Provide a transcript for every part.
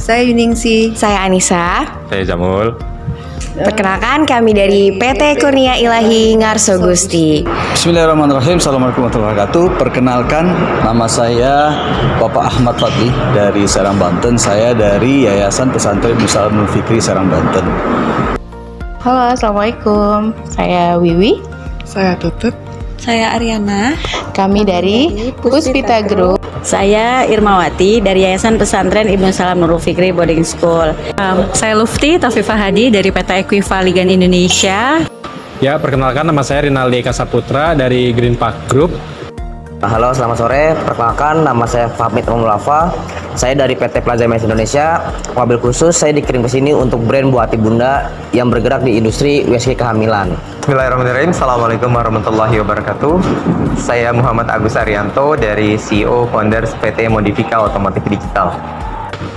Saya Yuningsi. Saya Anissa. Saya Jamul. Perkenalkan, kami dari PT Kurnia Ilahi Ngarso Gusti. Bismillahirrahmanirrahim. Assalamualaikum warahmatullahi wabarakatuh. Perkenalkan, nama saya Bapak Ahmad Fadli dari Serang, Banten. Saya dari Yayasan Pesantren Ibnu Salam Nurul Fikri Serang, Banten. Halo, Assalamualaikum. Saya Wiwi. Saya Tutut. Saya Ariana. Kami dari Puspita Group. Saya Irmawati dari Yayasan Pesantren Ibnu Salam Nurul Fikri Boarding School. Saya Lufti Taufifa Hadi dari PT Equiva Ligan Indonesia. Ya, perkenalkan nama saya Rinaldi Kasaputra dari Green Park Group. Halo, selamat sore. Perkenalkan, nama saya Fahmi Mulafa. Saya dari PT Plaza Mes Indonesia. Wabil khusus saya dikirim ke sini untuk brand buah hati bunda yang bergerak di industri USG kehamilan. Bismillahirrahmanirrahim. Assalamualaikum warahmatullahi wabarakatuh. Saya Muhammad Agus Arianto dari CEO Founders PT Modifika Otomotif Digital.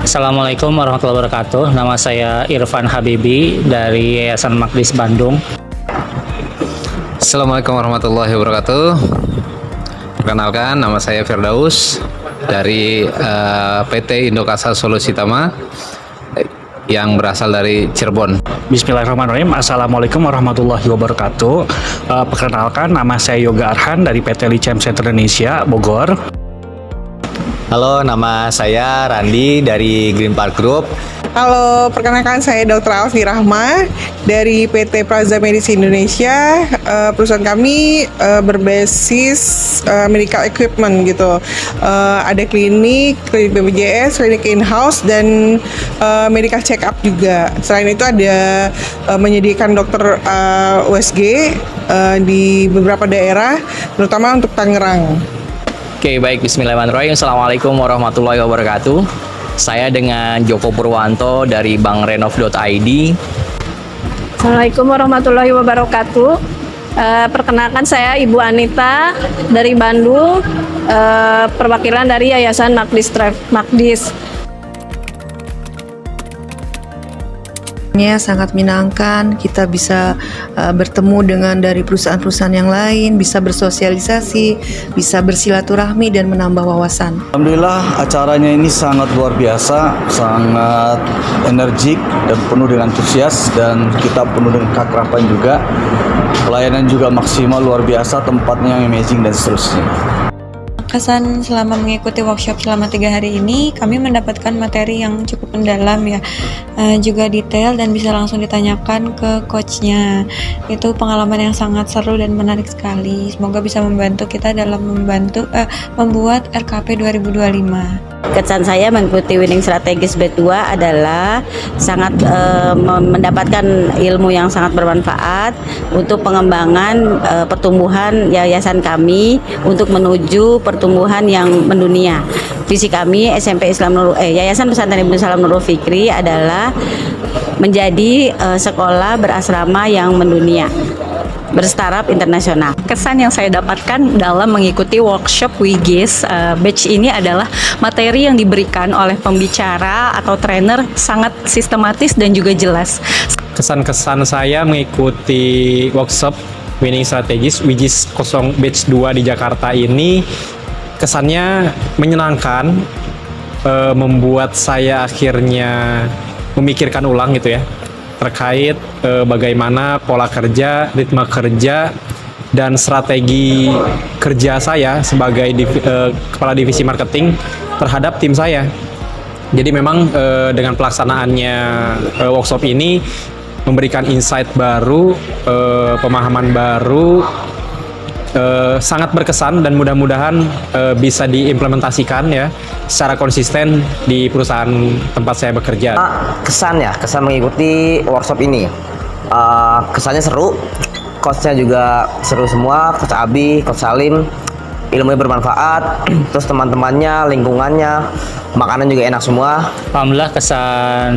Assalamualaikum warahmatullahi wabarakatuh. Nama saya Irfan Habibi dari Yayasan Magdis Bandung. Assalamualaikum warahmatullahi wabarakatuh. Perkenalkan, nama saya Firdaus dari PT Indokasa Solusi Tama yang berasal dari Cirebon. Bismillahirrahmanirrahim. Assalamualaikum warahmatullahi wabarakatuh. Perkenalkan, nama saya Yoga Arhan dari PT Licem Center Indonesia, Bogor. Halo, nama saya Randi dari Green Park Group. Halo, perkenalkan saya Dr. Alfi Rahma dari PT Plaza Medis Indonesia. Perusahaan kami berbasis medical equipment gitu. Ada klinik BPJS, klinik in-house, dan medical check-up juga. Selain itu ada menyediakan dokter USG di beberapa daerah, terutama untuk Tangerang. Oke, baik. Bismillahirrahmanirrahim. Assalamualaikum warahmatullahi wabarakatuh. Saya dengan Joko Purwanto dari bankrenov.id. Assalamualaikum warahmatullahi wabarakatuh. Perkenalkan, saya Ibu Anita dari Bandung, perwakilan dari Yayasan Magdis. Sangat menyenangkan, kita bisa bertemu dengan dari perusahaan-perusahaan yang lain, bisa bersosialisasi, bisa bersilaturahmi dan menambah wawasan. Alhamdulillah, acaranya ini sangat luar biasa, sangat energik dan penuh dengan antusias, dan kita penuh dengan keakraban juga. Pelayanan juga maksimal, luar biasa, tempatnya yang amazing dan seterusnya. Kesan selama mengikuti workshop selama 3 hari ini, kami mendapatkan materi yang cukup mendalam ya, juga detail dan bisa langsung ditanyakan ke coachnya. Itu pengalaman yang sangat seru dan menarik sekali. Semoga bisa membantu kita dalam membuat RKP 2025. Kesan saya mengikuti Winning Strategis B2 adalah sangat mendapatkan ilmu yang sangat bermanfaat untuk pengembangan pertumbuhan yayasan kami untuk menuju pertumbuhan yang mendunia. Visi kami Yayasan Pesantren Ibnu Salam Nurul Fikri adalah menjadi sekolah berasrama yang mendunia, berstaraf internasional. Kesan yang saya dapatkan dalam mengikuti workshop WIGIS batch ini adalah materi yang diberikan oleh pembicara atau trainer sangat sistematis dan juga jelas. Kesan-kesan saya mengikuti workshop Winning Strategis WIGIS 0 batch 2 di Jakarta ini, kesannya menyenangkan, membuat saya akhirnya memikirkan ulang gitu ya, terkait bagaimana pola kerja, ritme kerja, dan strategi kerja saya sebagai kepala divisi marketing terhadap tim saya. Jadi memang dengan pelaksanaannya workshop ini memberikan insight baru, pemahaman baru, sangat berkesan, dan mudah-mudahan bisa diimplementasikan ya secara konsisten di perusahaan tempat saya bekerja. Kesan mengikuti workshop ini, kesannya seru, coachnya juga seru semua, Coach Abi, Coach Salim, ilmunya bermanfaat, terus teman-temannya, lingkungannya, makanan juga enak semua. Alhamdulillah, kesan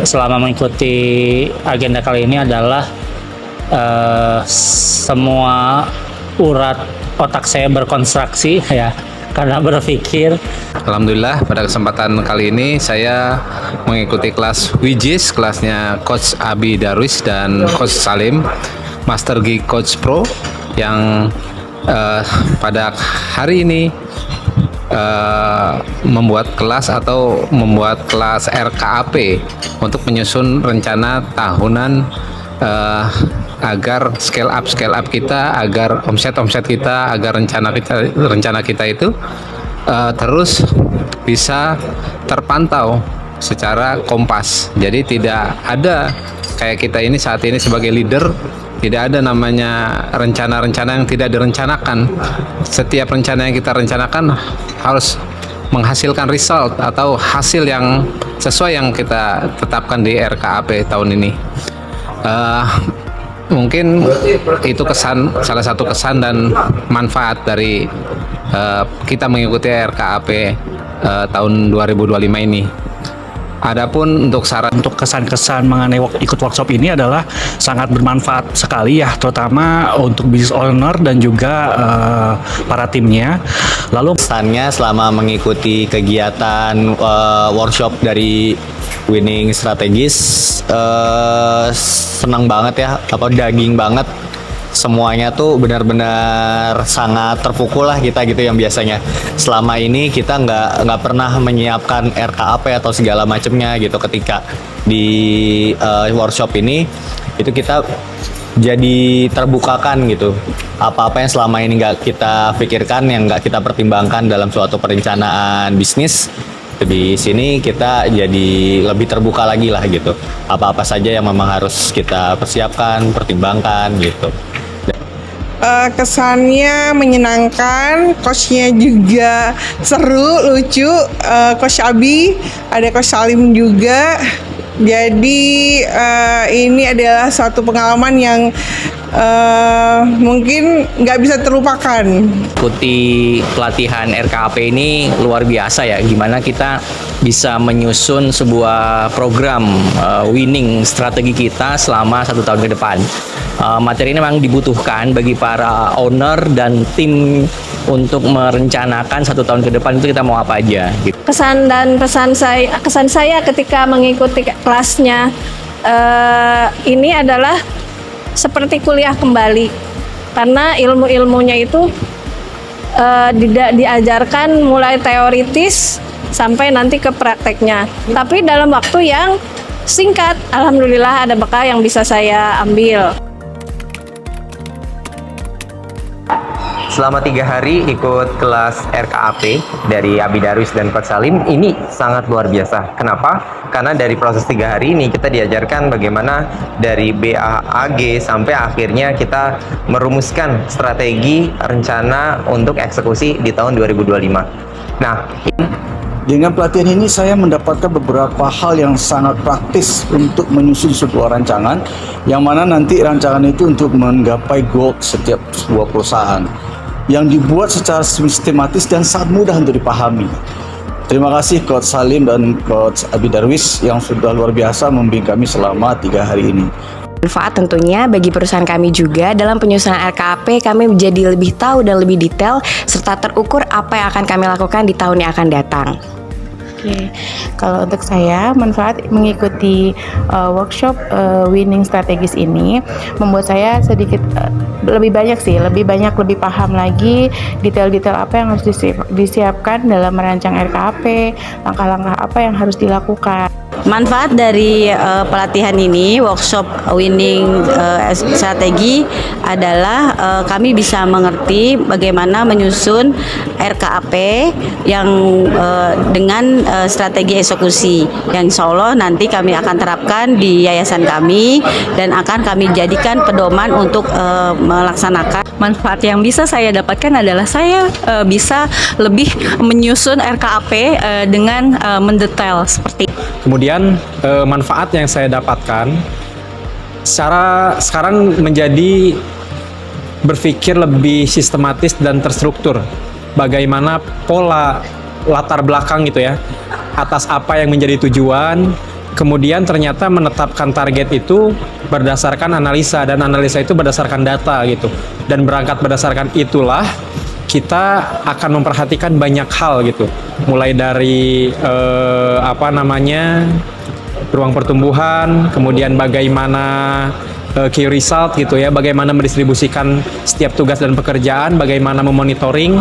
selama mengikuti agenda kali ini adalah semua urat otak saya berkonstruksi ya, karena berpikir. Alhamdulillah, pada kesempatan kali ini saya mengikuti kelas WIGIS, kelasnya Coach Abi Darwis dan Coach Salim, Master Geek Coach Pro, yang pada hari ini membuat kelas atau membuat kelas RKAP untuk menyusun rencana tahunan agar scale up kita, agar omset kita, agar rencana kita itu terus bisa terpantau secara kompas. Jadi tidak ada kayak kita ini saat ini sebagai leader, tidak ada namanya rencana-rencana yang tidak direncanakan. Setiap rencana yang kita rencanakan harus menghasilkan result atau hasil yang sesuai yang kita tetapkan di RKAP tahun ini. Mungkin itu salah satu kesan dan manfaat dari kita mengikuti RKAP tahun 2025 ini. Adapun untuk kesan-kesan mengenai ikut workshop ini adalah sangat bermanfaat sekali ya, terutama untuk business owner dan juga para timnya. Lalu pesannya selama mengikuti kegiatan workshop dari Winning Strategis, senang banget ya, daging banget. Semuanya tuh benar-benar sangat terpukul lah kita gitu, yang biasanya selama ini kita nggak pernah menyiapkan RKAP atau segala macamnya gitu. Ketika di workshop ini itu kita jadi terbukakan gitu, apa-apa yang selama ini nggak kita pikirkan, yang nggak kita pertimbangkan dalam suatu perencanaan bisnis, di sini kita jadi lebih terbuka lagi lah gitu. Apa-apa saja yang memang harus kita persiapkan, pertimbangkan gitu. Kesannya menyenangkan, coachnya juga seru, lucu. Coach Abi, ada Coach Salim juga. Jadi ini adalah suatu pengalaman yang mungkin nggak bisa terlupakan. Ikuti pelatihan RKAP ini luar biasa ya, gimana kita bisa menyusun sebuah program winning strategi kita selama 1 tahun ke depan. Materi ini memang dibutuhkan bagi para owner dan tim untuk merencanakan 1 tahun ke depan itu kita mau apa aja gitu. Kesan dan pesan kesan saya ketika mengikuti kelasnya ini adalah seperti kuliah kembali, karena ilmu-ilmunya itu diajarkan mulai teoritis sampai nanti ke prakteknya, tapi dalam waktu yang singkat. Alhamdulillah ada bekal yang bisa saya ambil. Selama 3 hari ikut kelas RKAP dari Abi Darwis dan Coach Salim, ini sangat luar biasa. Kenapa? Karena dari proses 3 hari ini kita diajarkan bagaimana dari BAAG sampai akhirnya kita merumuskan strategi rencana untuk eksekusi di tahun 2025. Nah, dengan pelatihan ini saya mendapatkan beberapa hal yang sangat praktis untuk menyusun sebuah rancangan, yang mana nanti rancangan itu untuk menggapai goal setiap sebuah perusahaan, yang dibuat secara sistematis dan sangat mudah untuk dipahami. Terima kasih Coach Salim dan Coach Abi Darwis yang sudah luar biasa membimbing kami selama 3 hari ini. Manfaat tentunya bagi perusahaan kami juga. Dalam penyusunan RKAP kami menjadi lebih tahu dan lebih detail serta terukur apa yang akan kami lakukan di tahun yang akan datang. Oke, kalau untuk saya, manfaat mengikuti workshop Winning Strategis ini membuat saya sedikit lebih banyak paham lagi detail-detail apa yang harus disiapkan dalam merancang RKAP, langkah-langkah apa yang harus dilakukan. Manfaat dari pelatihan ini, workshop Winning Strategi, adalah kami bisa mengerti bagaimana menyusun RKAP yang dengan strategi eksekusi yang insya Allah nanti kami akan terapkan di yayasan kami dan akan kami jadikan pedoman untuk melaksanakan. Manfaat yang bisa saya dapatkan adalah saya bisa lebih menyusun RKAP dengan mendetail seperti. Kemudian manfaat yang saya dapatkan sekarang menjadi berpikir lebih sistematis dan terstruktur. Bagaimana pola latar belakang gitu ya, atas apa yang menjadi tujuan, kemudian ternyata menetapkan target itu berdasarkan analisa, dan analisa itu berdasarkan data gitu, dan berangkat berdasarkan itulah kita akan memperhatikan banyak hal gitu, mulai dari ruang pertumbuhan, kemudian bagaimana key result gitu ya, bagaimana mendistribusikan setiap tugas dan pekerjaan, bagaimana memonitoring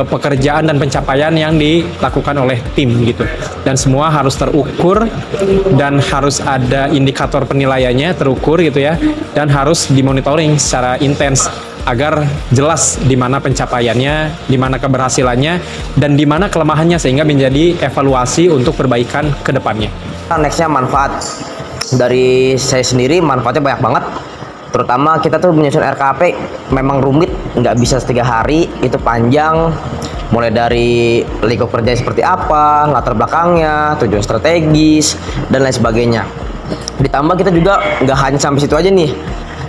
pekerjaan dan pencapaian yang dilakukan oleh tim gitu. Dan semua harus terukur dan harus ada indikator penilaiannya terukur gitu ya, dan harus dimonitoring secara intens agar jelas di mana pencapaiannya, di mana keberhasilannya, dan di mana kelemahannya sehingga menjadi evaluasi untuk perbaikan ke depannya. Nextnya manfaat dari saya sendiri, manfaatnya banyak banget. Terutama kita tuh menyusun RKAP memang rumit, nggak bisa 3 hari, itu panjang. Mulai dari lingkup kerja seperti apa, latar belakangnya, tujuan strategis, dan lain sebagainya. Ditambah kita juga nggak hanya sampai situ aja nih.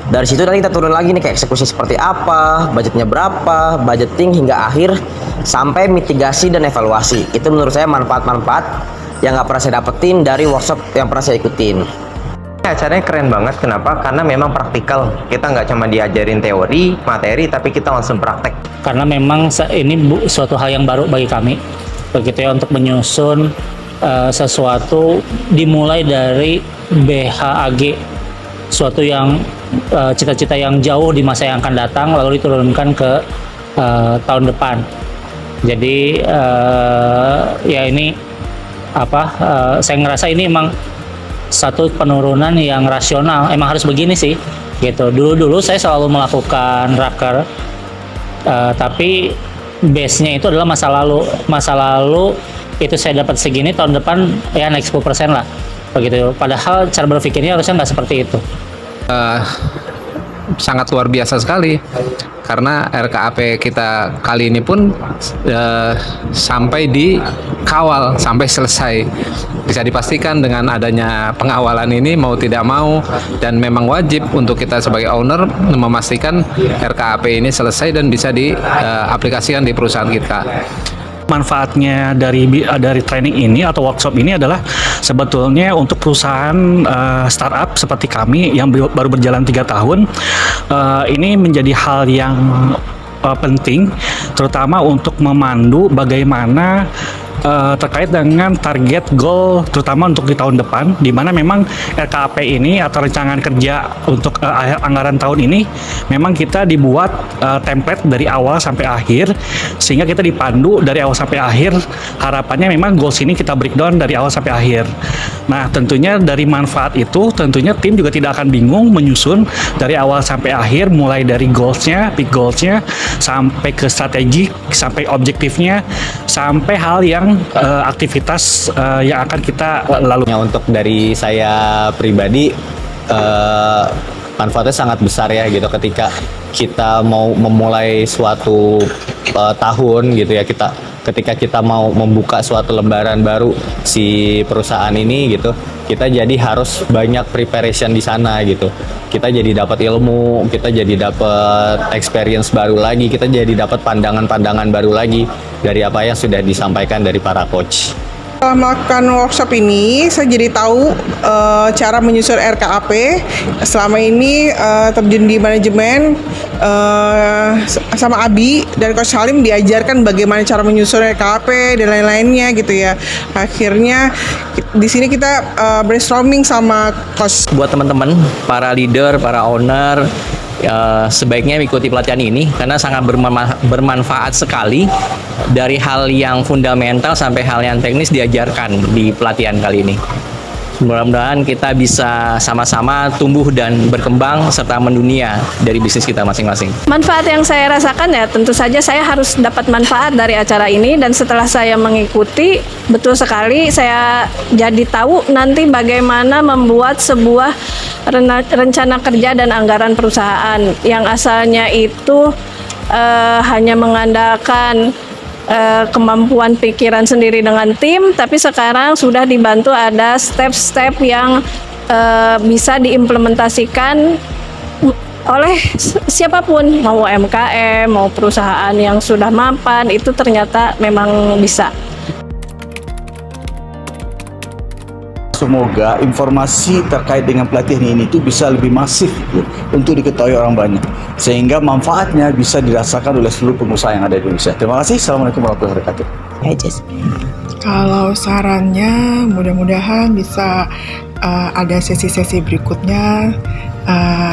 Dari situ nanti kita turun lagi nih, kayak eksekusi seperti apa, budgetnya berapa, budgeting hingga akhir sampai mitigasi dan evaluasi. Itu menurut saya manfaat-manfaat yang nggak pernah saya dapetin dari workshop yang pernah saya ikutin. Acaranya keren banget, kenapa? Karena memang praktikal. Kita nggak cuma diajarin teori, materi, tapi kita langsung praktek. Karena memang ini suatu hal yang baru bagi kami, begitu ya, untuk menyusun sesuatu dimulai dari BHAG, suatu yang cita-cita yang jauh di masa yang akan datang lalu diturunkan ke tahun depan. Jadi ya ini saya ngerasa ini emang satu penurunan yang rasional, emang harus begini sih gitu. Dulu saya selalu melakukan raker, tapi base-nya itu adalah masa lalu itu saya dapat segini, tahun depan ya naik 10% lah begitu. Padahal cara berpikirnya harusnya nggak seperti itu. Sangat luar biasa sekali karena RKAP kita kali ini pun sampai dikawal sampai selesai. Bisa dipastikan dengan adanya pengawalan ini mau tidak mau, dan memang wajib untuk kita sebagai owner memastikan RKAP ini selesai dan bisa diaplikasikan di perusahaan kita. Manfaatnya dari training ini atau workshop ini adalah sebetulnya untuk perusahaan startup seperti kami yang baru berjalan 3 tahun, ini menjadi hal yang penting, terutama untuk memandu bagaimana terkait dengan target goal, terutama untuk di tahun depan, di mana memang RKAP ini atau rancangan kerja untuk anggaran tahun ini memang kita dibuat template dari awal sampai akhir, sehingga kita dipandu dari awal sampai akhir. Harapannya memang goals ini kita breakdown dari awal sampai akhir. Nah, tentunya dari manfaat itu, tentunya tim juga tidak akan bingung menyusun dari awal sampai akhir, mulai dari goalsnya, big goalsnya, sampai ke strategi, sampai objektifnya, sampai hal yang aktivitas yang akan kita lalui. Untuk dari saya pribadi, manfaatnya sangat besar ya gitu, ketika kita mau memulai suatu tahun gitu ya, ketika kita mau membuka suatu lembaran baru si perusahaan ini gitu, kita jadi harus banyak preparation di sana gitu. Kita jadi dapat ilmu, kita jadi dapat experience baru lagi, kita jadi dapat pandangan-pandangan baru lagi dari apa yang sudah disampaikan dari para coach. Setelah melakukan workshop ini, saya jadi tahu cara menyusun RKAP. Selama ini terjun di manajemen sama Abi dan Coach Salim diajarkan bagaimana cara menyusun RKAP dan lain-lainnya gitu ya. Akhirnya di sini kita brainstorming sama Coach. Buat teman-teman, para leader, para owner, sebaiknya mengikuti pelatihan ini karena sangat bermanfaat sekali. Dari hal yang fundamental sampai hal yang teknis diajarkan di pelatihan kali ini. Mudah-mudahan kita bisa sama-sama tumbuh dan berkembang serta mendunia dari bisnis kita masing-masing. Manfaat yang saya rasakan ya tentu saja saya harus dapat manfaat dari acara ini, dan setelah saya mengikuti betul sekali saya jadi tahu nanti bagaimana membuat sebuah rencana kerja dan anggaran perusahaan yang asalnya itu hanya mengandalkan kemampuan pikiran sendiri dengan tim, tapi sekarang sudah dibantu ada step-step yang bisa diimplementasikan oleh siapapun, mau UMKM, mau perusahaan yang sudah mapan, itu ternyata memang bisa. Semoga informasi terkait dengan pelatihan ini itu bisa lebih masif untuk diketahui orang banyak, sehingga manfaatnya bisa dirasakan oleh seluruh pengusaha yang ada di Indonesia. Terima kasih. Assalamualaikum warahmatullahi wabarakatuh. Kalau sarannya mudah-mudahan bisa ada sesi-sesi berikutnya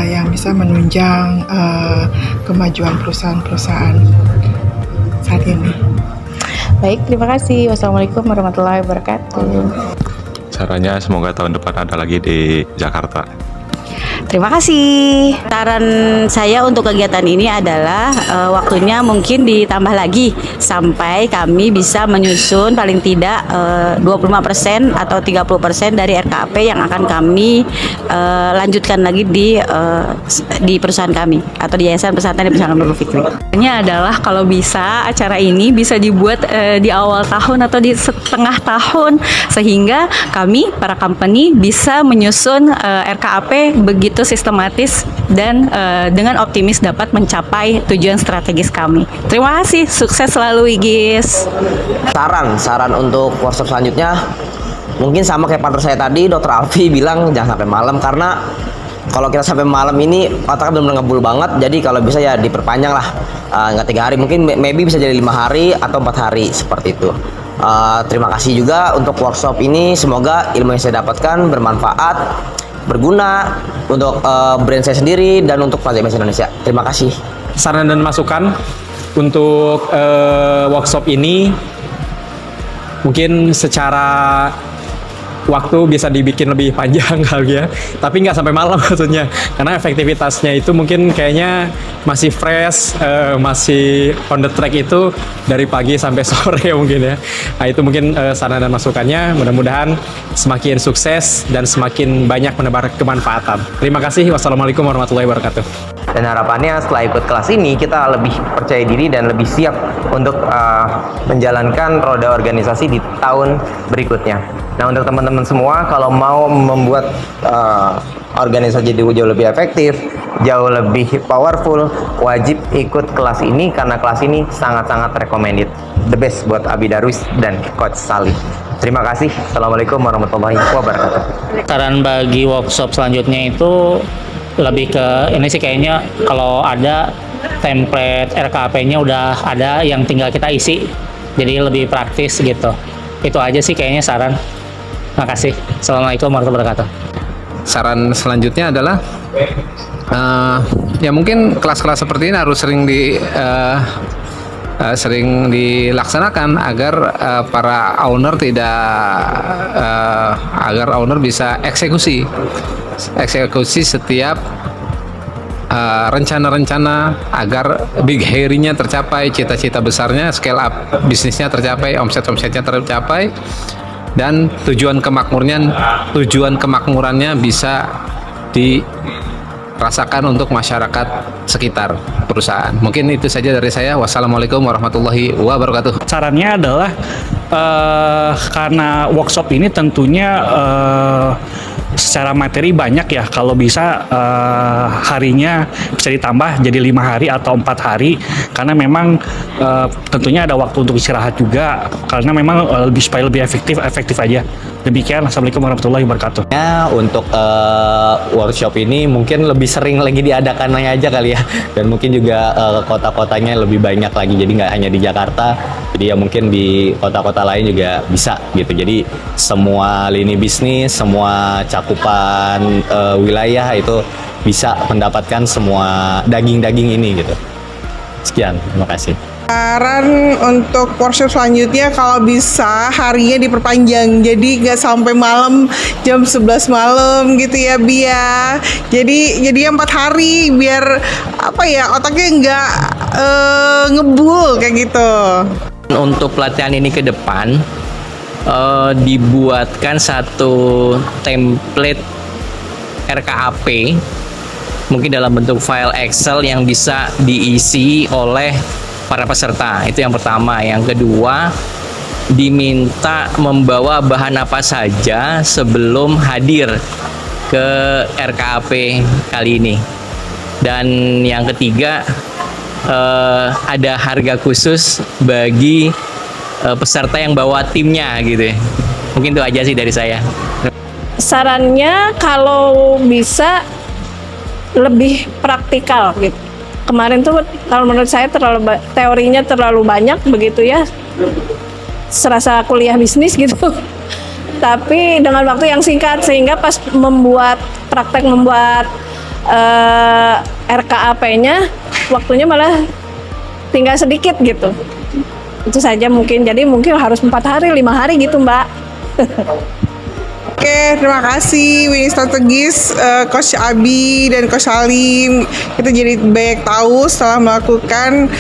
yang bisa menunjang kemajuan perusahaan-perusahaan saat ini. Baik, terima kasih. Wassalamualaikum warahmatullahi wabarakatuh. Caranya semoga tahun depan ada lagi di Jakarta. Terima kasih. Saran saya untuk kegiatan ini adalah waktunya mungkin ditambah lagi sampai kami bisa menyusun paling tidak 25% atau 30% dari RKAP yang akan kami lanjutkan lagi di perusahaan kami atau di Yayasan Pesantren di Pesantren Nurul Fikri. Ini adalah kalau bisa acara ini bisa dibuat di awal tahun atau di setengah tahun sehingga kami para company bisa menyusun RKAP begitu sistematis dan dengan optimis dapat mencapai tujuan strategis kami. Terima kasih, sukses selalu IGIS. Saran untuk workshop selanjutnya mungkin sama kayak partner saya tadi, Dr. Alfi bilang jangan sampai malam, karena kalau kita sampai malam ini otaknya benar-benar ngebul banget. Jadi kalau bisa ya diperpanjang lah, nggak 3 hari, mungkin maybe bisa jadi 5 hari atau 4 hari seperti itu. Terima kasih juga untuk workshop ini, semoga ilmu yang saya dapatkan bermanfaat, berguna untuk brand saya sendiri dan untuk Plaza MS Indonesia. Terima kasih. Saran dan masukan untuk workshop ini mungkin secara waktu bisa dibikin lebih panjang kali ya, tapi nggak sampai malam maksudnya, karena efektivitasnya itu mungkin kayaknya masih fresh, masih on the track itu dari pagi sampai sore mungkin ya. Nah itu mungkin saran dan masukannya, mudah-mudahan semakin sukses dan semakin banyak menebar kemanfaatan. Terima kasih, wassalamualaikum warahmatullahi wabarakatuh. Dan harapannya setelah ikut kelas ini kita lebih percaya diri dan lebih siap untuk menjalankan roda organisasi di tahun berikutnya. Nah untuk teman-teman semua, kalau mau membuat organisasi jauh lebih efektif, jauh lebih powerful, wajib ikut kelas ini karena kelas ini sangat-sangat recommended. The best buat Abi Darwis dan Coach Salih. Terima kasih. Assalamualaikum warahmatullahi wabarakatuh. Saran bagi workshop selanjutnya itu lebih ke ini sih, kayaknya kalau ada template RKAP-nya udah ada yang tinggal kita isi, jadi lebih praktis gitu. Itu aja sih kayaknya saran. Makasih. Assalamualaikum warahmatullahi wabarakatuh. Saran selanjutnya adalah ya mungkin kelas-kelas seperti ini harus sering dilaksanakan agar para owner agar owner bisa eksekusi setiap rencana-rencana agar big hairy-nya tercapai, cita-cita besarnya, scale up bisnisnya tercapai, omsetnya tercapai, dan tujuan kemakmurannya bisa dirasakan untuk masyarakat sekitar perusahaan. Mungkin itu saja dari saya. Wassalamualaikum warahmatullahi wabarakatuh. Sarannya adalah karena workshop ini tentunya secara materi banyak ya, kalau bisa harinya bisa ditambah jadi 5 hari atau 4 hari, karena memang tentunya ada waktu untuk istirahat juga, karena memang supaya lebih efektif aja. Demikian, assalamualaikum warahmatullahi wabarakatuh. Untuk workshop ini mungkin lebih sering lagi diadakan aja kali ya, dan mungkin juga kota-kotanya lebih banyak lagi, jadi nggak hanya di Jakarta, jadi ya mungkin di kota-kota lain juga bisa gitu. Jadi semua lini bisnis, semua cakupan wilayah itu bisa mendapatkan semua daging-daging ini gitu. Sekian, terima kasih. Saran untuk workshop selanjutnya kalau bisa harinya diperpanjang, jadi nggak sampai malam jam 11 malam gitu ya Bi ya. Jadi 4 hari biar apa ya, otaknya nggak ngebul kayak gitu. Untuk pelatihan ini ke depan dibuatkan satu template RKAP mungkin dalam bentuk file Excel yang bisa diisi oleh para peserta. Itu yang pertama. Yang kedua, diminta membawa bahan apa saja sebelum hadir ke RKAP kali ini. Dan yang ketiga, ada harga khusus bagi peserta yang bawa timnya gitu ya. Mungkin itu aja sih dari saya. Sarannya kalau bisa lebih praktikal gitu. Kemarin tuh kalau menurut saya teorinya terlalu banyak begitu ya, serasa kuliah bisnis gitu. tapi dengan waktu yang singkat sehingga pas praktek membuat RKAP-nya waktunya malah tinggal sedikit gitu. Itu saja mungkin. Jadi mungkin harus 4 hari, 5 hari gitu, Mbak. Oke, terima kasih Winning Strategis, Coach Abi dan Coach Salim. Kita jadi banyak tahu setelah melakukan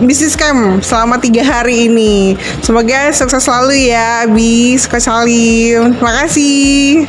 bisnis camp selama 3 hari ini. Semoga sukses selalu ya Abi, Coach Salim. Terima kasih.